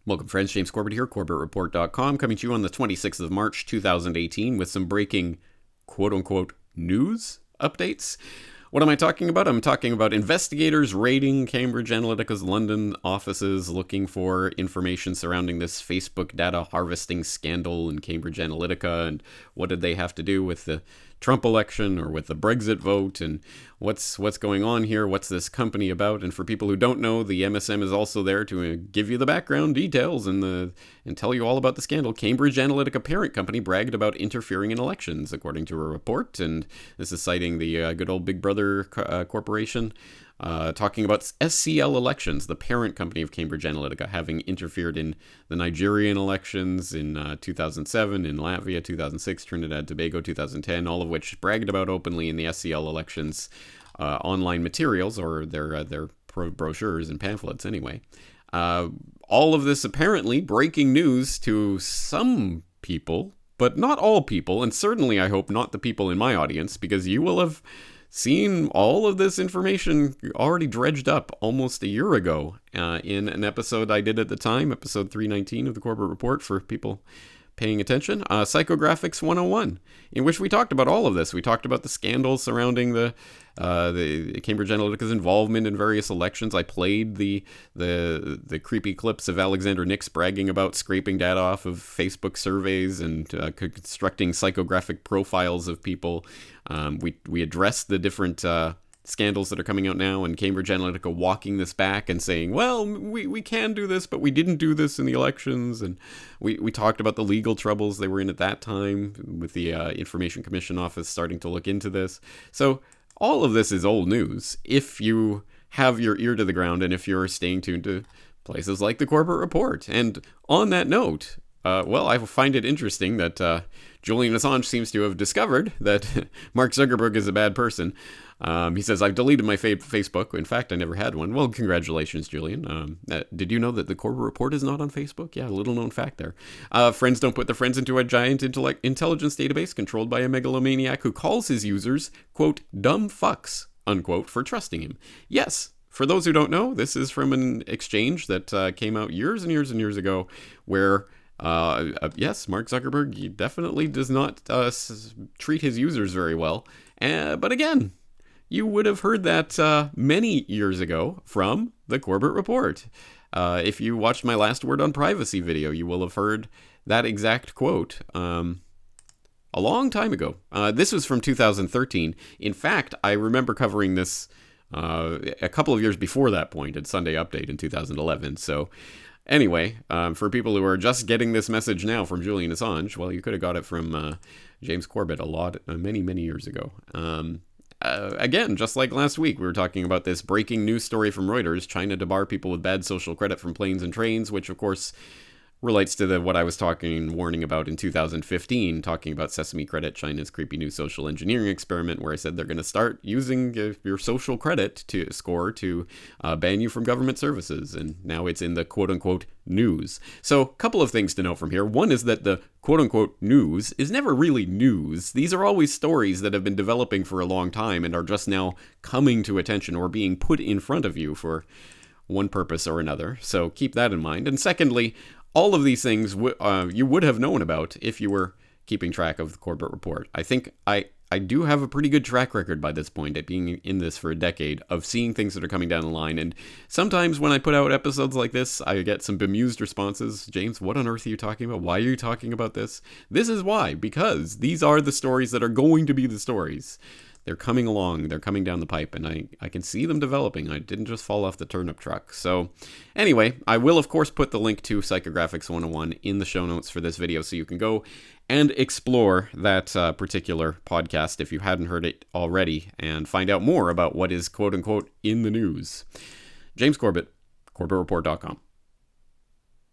Welcome, friends. James Corbett here, CorbettReport.com, coming to you on the 26th of March, 2018, with some breaking quote-unquote news updates. What am I talking about? I'm talking about investigators raiding Cambridge Analytica's London offices looking for information surrounding this Facebook data harvesting scandal in Cambridge Analytica, and what did they have to do with the Trump election or with the Brexit vote, and what's going on here, what's this company about. And for people who don't know, the MSM is also there to give you the background details and tell you all about the scandal. Cambridge Analytica parent company bragged about interfering in elections, according to a report, and this is citing the good old Big Brother corporation, talking about SCL Elections, the parent company of Cambridge Analytica, having interfered in the Nigerian elections in 2007, in Latvia 2006, Trinidad Tobago 2010, all of which bragged about openly in the SCL Elections online materials, or their brochures and pamphlets anyway. All of this apparently breaking news to some people, but not all people, and certainly I hope not the people in my audience, because you will have seen all of this information already dredged up almost a year ago in an episode I did at the time, episode 319 of the Corbett Report, for people paying attention, Psychographics 101, in which we talked about all of this. We talked about the scandals surrounding the Cambridge Analytica's involvement in various elections. I played the creepy clips of Alexander Nix bragging about scraping data off of Facebook surveys and constructing psychographic profiles of people. We addressed the different scandals that are coming out now, and Cambridge Analytica walking this back and saying, well, we can do this, but we didn't do this in the elections. And we talked about the legal troubles they were in at that time with the Information Commission Office starting to look into this. So all of this is old news if you have your ear to the ground and if you're staying tuned to places like the Corbett Report. And on that note, I find it interesting that Julian Assange seems to have discovered that Mark Zuckerberg is a bad person. He says, I've deleted my Facebook. In fact, I never had one. Well, congratulations, Julian. Did you know that the Corbett Report is not on Facebook? Yeah, a little known fact there. Friends don't put their friends into a giant intelligence database controlled by a megalomaniac who calls his users, quote, dumb fucks, unquote, for trusting him. Yes. For those who don't know, this is from an exchange that came out years and years and years ago where yes, Mark Zuckerberg, he definitely does not treat his users very well. But again, you would have heard that many years ago from the Corbett Report. If you watched my last word on privacy video, you will have heard that exact quote a long time ago. This was from 2013. In fact, I remember covering this a couple of years before that point at Sunday Update in 2011. So anyway, for people who are just getting this message now from Julian Assange, well, you could have got it from James Corbett many, many years ago. Again, just like last week, we were talking about this breaking news story from Reuters, China to bar people with bad social credit from planes and trains, which of course relates to what I was warning about in 2015, talking about Sesame Credit, China's creepy new social engineering experiment, where I said they're going to start using your social credit score to ban you from government services. And now it's in the quote-unquote news. So a couple of things to note from here. One is that the quote-unquote news is never really news. These are always stories that have been developing for a long time and are just now coming to attention or being put in front of you for one purpose or another. So keep that in mind. And secondly, all of these things you would have known about if you were keeping track of the Corbett Report. I think I do have a pretty good track record by this point at being in this for a decade of seeing things that are coming down the line. And sometimes when I put out episodes like this, I get some bemused responses. James, what on earth are you talking about? Why are you talking about this? This is why, because these are the stories that are going to be the stories. They're coming along, they're coming down the pipe, and I can see them developing. I didn't just fall off the turnip truck. So anyway, I will of course put the link to Psychographics 101 in the show notes for this video so you can go and explore that particular podcast if you hadn't heard it already and find out more about what is quote-unquote in the news. James Corbett, CorbettReport.com.